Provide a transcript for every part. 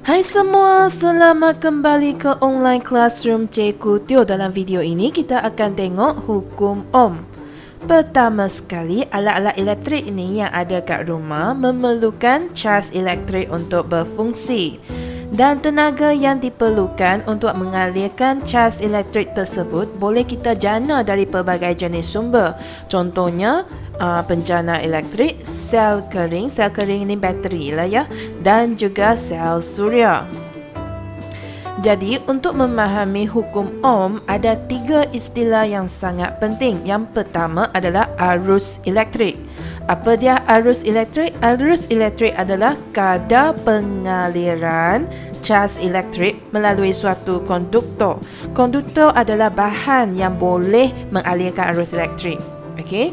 Hai semua, selamat kembali ke online classroom Cikgu Teo. Dalam video ini kita akan tengok hukum Ohm. Pertama sekali, alat-alat elektrik ini yang ada kat rumah memerlukan caj elektrik untuk berfungsi. Dan tenaga yang diperlukan untuk mengalirkan caj elektrik tersebut boleh kita jana dari pelbagai jenis sumber. Contohnya, penjana elektrik, sel kering ini bateri lah ya, dan juga sel suria. Jadi, untuk memahami hukum Ohm, ada 3 istilah yang sangat penting. Yang pertama adalah arus elektrik. Apa dia arus elektrik? Arus elektrik adalah kadar pengaliran caj elektrik melalui suatu konduktor. Konduktor adalah bahan yang boleh mengalirkan arus elektrik. Okey?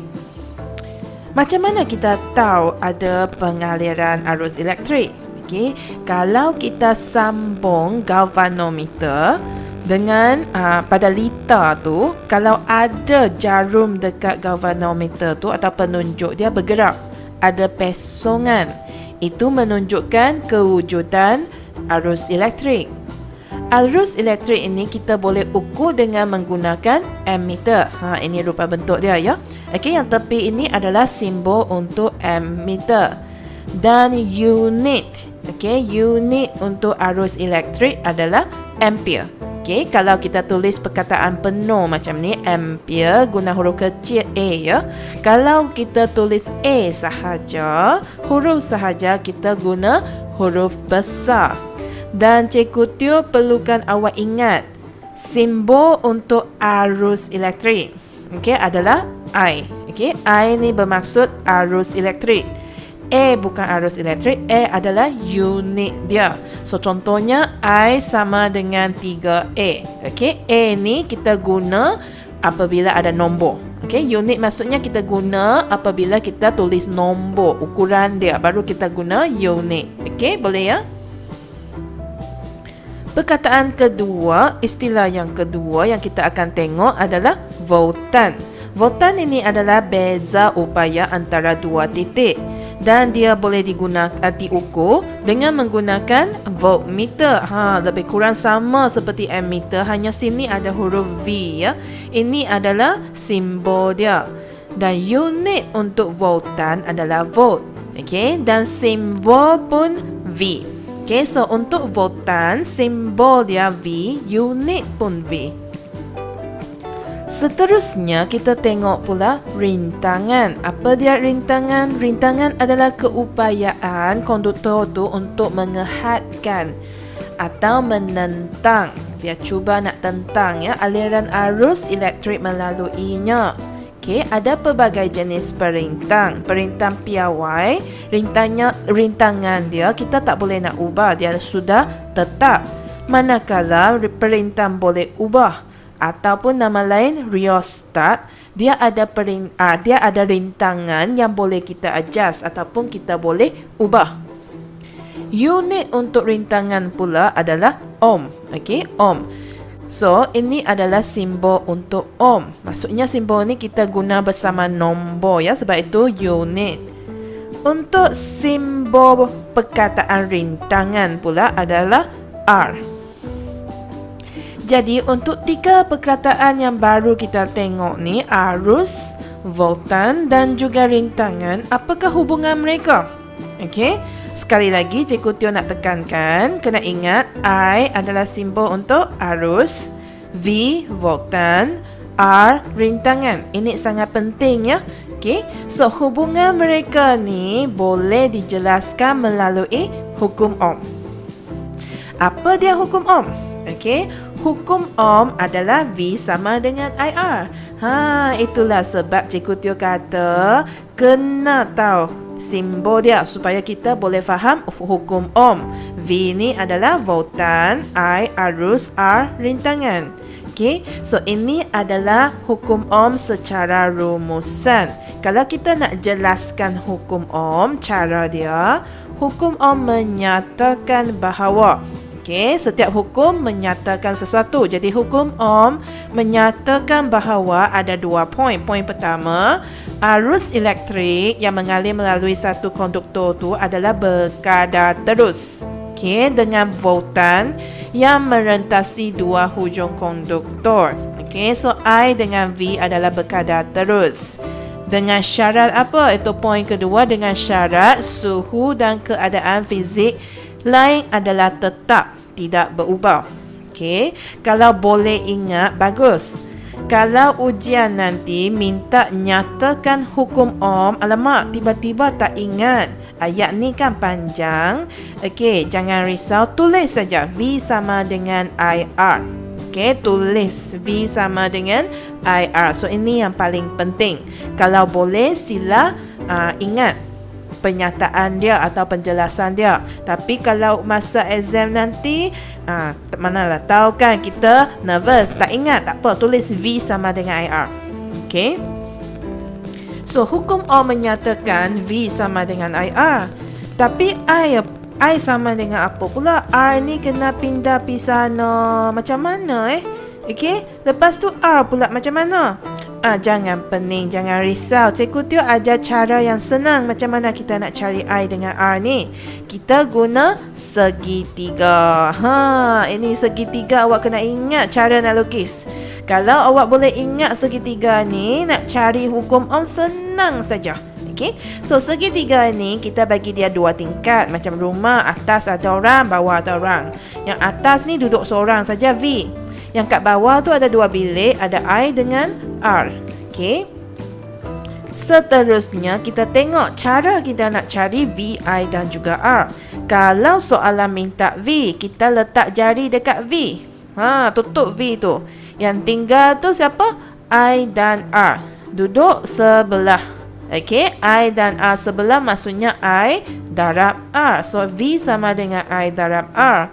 Macam mana kita tahu ada pengaliran arus elektrik? Okey, kalau kita sambung galvanometer dengan pada liter tu, kalau ada jarum dekat galvanometer tu atau penunjuk dia bergerak, ada pesongan, itu menunjukkan kewujudan arus elektrik. Arus elektrik ini kita boleh ukur dengan menggunakan ammeter. Ini rupa bentuk dia ya. Okey, yang tepi ini adalah simbol untuk ammeter. Dan unit, okey, unit untuk arus elektrik adalah ampere. Okey, kalau kita tulis perkataan penuh macam ni, ampere guna huruf kecil A ya. Kalau kita tulis A sahaja, huruf sahaja, kita guna huruf besar. Dan Cikgu Teo perlukan awak ingat simbol untuk arus elektrik, okey, adalah I. Okey, I ni bermaksud arus elektrik. A bukan arus elektrik, A adalah unit dia. So contohnya I sama dengan 3A. Okey, A ni kita guna apabila ada nombor. Okey, unit maksudnya kita guna apabila kita tulis nombor, ukuran dia, baru kita guna unit. Okey, boleh ya? Perkataan kedua, istilah yang kedua yang kita akan tengok adalah voltan. Voltan ini adalah beza upaya antara dua titik. Dan dia boleh diukur dengan menggunakan voltmeter. Lebih kurang sama seperti ammeter, hanya sini ada huruf V ya. Ini adalah simbol dia. Dan unit untuk voltan adalah volt. Okey, dan simbol pun V. Okey, so untuk voltan simbol dia V, unit pun V. Seterusnya kita tengok pula rintangan. Apa dia rintangan? Rintangan adalah keupayaan konduktor tu untuk mengehadkan atau menentang. Dia cuba nak tentang ya aliran arus elektrik melaluinya. Okey, ada pelbagai jenis perintang. Perintang piawai, rintangan dia kita tak boleh nak ubah, dia sudah tetap. Manakala perintang boleh ubah, ataupun nama lain rheostat, dia ada rintangan yang boleh kita adjust ataupun kita boleh ubah. Unit untuk rintangan pula adalah ohm. Okey, ohm. So, ini adalah simbol untuk ohm. Maksudnya simbol ni kita guna bersama nombor ya, sebab itu unit. Untuk simbol perkataan rintangan pula adalah R. Jadi, untuk 3 perkataan yang baru kita tengok ni, arus, voltan dan juga rintangan, apakah hubungan mereka? Okey, sekali lagi Cikgu Teo nak tekankan, kena ingat I adalah simbol untuk arus, V, voltan, R, rintangan. Ini sangat penting ya. Okey, so hubungan mereka ni boleh dijelaskan melalui hukum Ohm. Apa dia hukum Ohm? Okey, hukum Ohm adalah V sama dengan IR. Itulah sebab Cikgu Teo kata kena tahu simbol dia supaya kita boleh faham hukum Ohm. V ni adalah voltan, I arus, R rintangan. Okey, so ini adalah hukum Ohm secara rumusan. Kalau kita nak jelaskan hukum Ohm, cara dia, hukum Ohm menyatakan bahawa setiap hukum menyatakan sesuatu. Jadi hukum Ohm menyatakan bahawa ada 2 poin. Poin pertama, arus elektrik yang mengalir melalui satu konduktor tu adalah berkadar terus. Okey, dengan voltan yang merentasi dua hujung konduktor. Okey, so I dengan V adalah berkadar terus. Dengan syarat apa? Itu poin kedua, dengan syarat suhu dan keadaan fizik lain adalah tetap, tidak berubah. Okey, kalau boleh ingat, bagus. Kalau ujian nanti minta nyatakan hukum Ohm, alamak, tiba-tiba tak ingat. Ayat ni kan panjang. Okey, jangan risau, tulis saja V sama dengan IR. Okey, tulis V sama dengan IR. So ini yang paling penting. Kalau boleh sila ingat penyataan dia atau penjelasan dia. Tapi kalau masa exam nanti manalah tahu kan kita nervous, tak ingat, tak apa, tulis V sama dengan IR. Okey. So, hukum Ohm menyatakan V sama dengan IR. Tapi I sama dengan apa pula? R ni kena pindah pergi sana. Macam mana Okey. Lepas tu R pula macam mana? Jangan pening, jangan risau. Cikgu Teo ajar cara yang senang macam mana kita nak cari I dengan R ni. Kita guna segitiga. Ini segitiga, awak kena ingat cara nak lukis. Kalau awak boleh ingat segitiga ni, nak cari hukum Ohm senang saja. Okey. So segitiga ni kita bagi dia dua tingkat, macam rumah, atas ada orang, bawah ada orang. Yang atas ni duduk seorang saja, V. Yang kat bawah tu ada dua bilik, ada I dengan R. Okey. Seterusnya kita tengok cara kita nak cari V, I dan juga R. Kalau soalan minta V, kita letak jari dekat V. Tutup V tu. Yang tinggal tu siapa? I dan R. Duduk sebelah. Okey, I dan R sebelah maksudnya I darab R. So V sama dengan I darab R.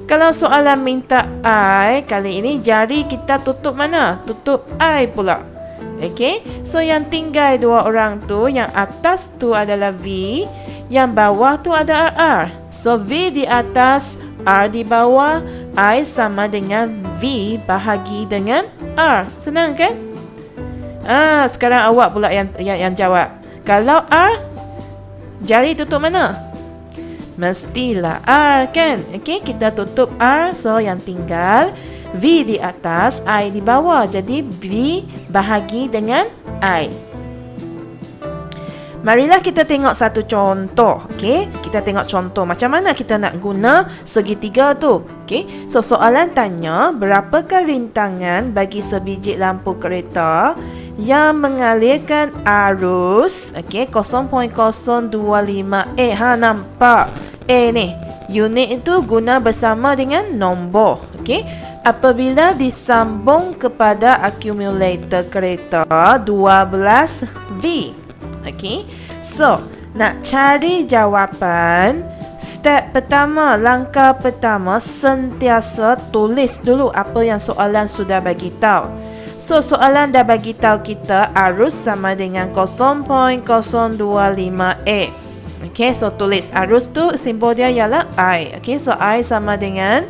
Kalau soalan minta I, kali ini jari kita tutup mana? Tutup I pula. Okey, so yang tinggal dua orang tu, yang atas tu adalah V, yang bawah tu ada R. So V di atas, R di bawah, I sama dengan V bahagi dengan R. Senang kan? Sekarang awak pula yang jawab. Kalau R, jari tutup mana? Mestilah R kan? Okey, kita tutup R. So yang tinggal V di atas, I di bawah. Jadi V bahagi dengan I. Marilah kita tengok satu contoh. Okey, kita tengok contoh macam mana kita nak guna segitiga tu. Okey, so soalan tanya, berapakah rintangan bagi sebiji lampu kereta yang mengalirkan arus 0.025A. Nampak A ni, unit itu guna bersama dengan nombor. Okey, apabila disambung kepada akumulator kereta 12V. Okey, so nak cari jawapan, step pertama, langkah pertama, sentiasa tulis dulu apa yang soalan sudah bagi tahu. So soalan dah bagi tahu kita arus sama dengan 0.025A. Okey, so tulis arus tu, simbol dia ialah I. Okey, so I sama dengan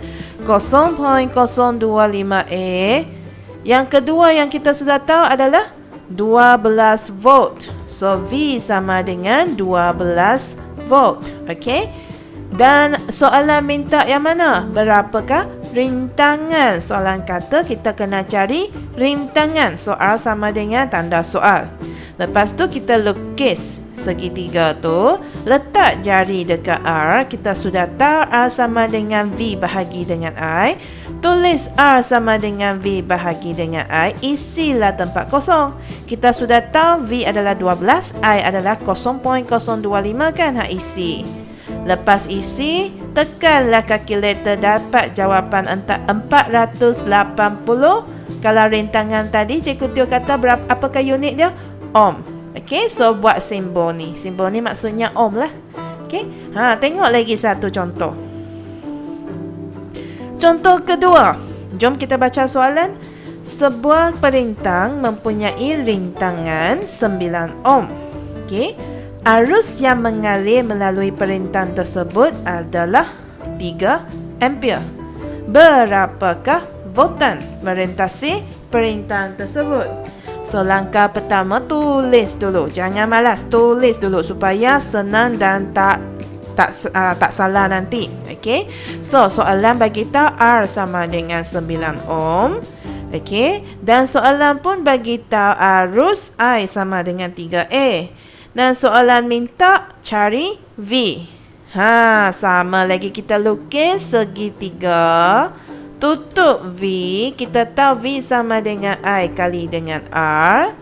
0.025A. Yang kedua yang kita sudah tahu adalah 12 volt. So V sama dengan 12 volt. Okey. Dan soalan minta yang mana? Berapakah rintangan? Soalan kata kita kena cari rintangan. So R sama dengan tanda soal. Lepas tu kita lukis segitiga tu, letak jari dekat R. Kita sudah tahu R sama dengan V bahagi dengan I. Tulis R sama dengan V bahagi dengan I. Isilah tempat kosong. Kita sudah tahu V adalah 12, I adalah 0.025 kan? Isi. Lepas isi, tekanlah kalkulator, dapat jawapan entah 480. Kalau rintangan tadi, Cikgu Teo kata berapa, apakah unit dia? Ohm. Okey, so buat simbol ni. Simbol ni maksudnya ohm lah. Okey. Tengok lagi satu contoh. Contoh kedua. Jom kita baca soalan. Sebuah perintang mempunyai rintangan 9 ohm. Okey. Arus yang mengalir melalui perintang tersebut adalah 3 ampere. Berapakah voltan merentasi perintang tersebut? So, langkah pertama tulis dulu. Jangan malas, tulis dulu supaya senang dan tak tak salah nanti. Okey. So, soalan bagi tahu R sama dengan 9 ohm. Okey. Dan soalan pun bagi tahu arus I sama dengan 3A. Dan soalan minta cari V. Sama lagi kita lukis segitiga. Tutup V. Kita tahu V sama dengan I kali dengan R.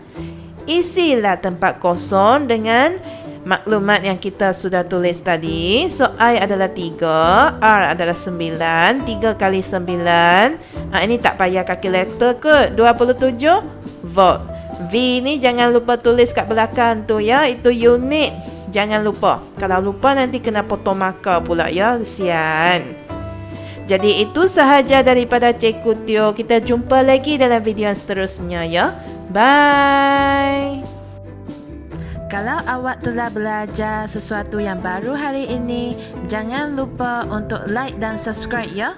Isilah tempat kosong dengan maklumat yang kita sudah tulis tadi. So, I adalah 3, R adalah 9. 3 kali 9. Ini tak payah kalkulator ke? 27 volt. V ni jangan lupa tulis kat belakang tu ya. Itu unit. Jangan lupa. Kalau lupa nanti kena potong markah pula ya. Kesian. Jadi itu sahaja daripada Cikgu Teo. Kita jumpa lagi dalam video yang seterusnya ya. Bye. Kalau awak telah belajar sesuatu yang baru hari ini, jangan lupa untuk like dan subscribe ya.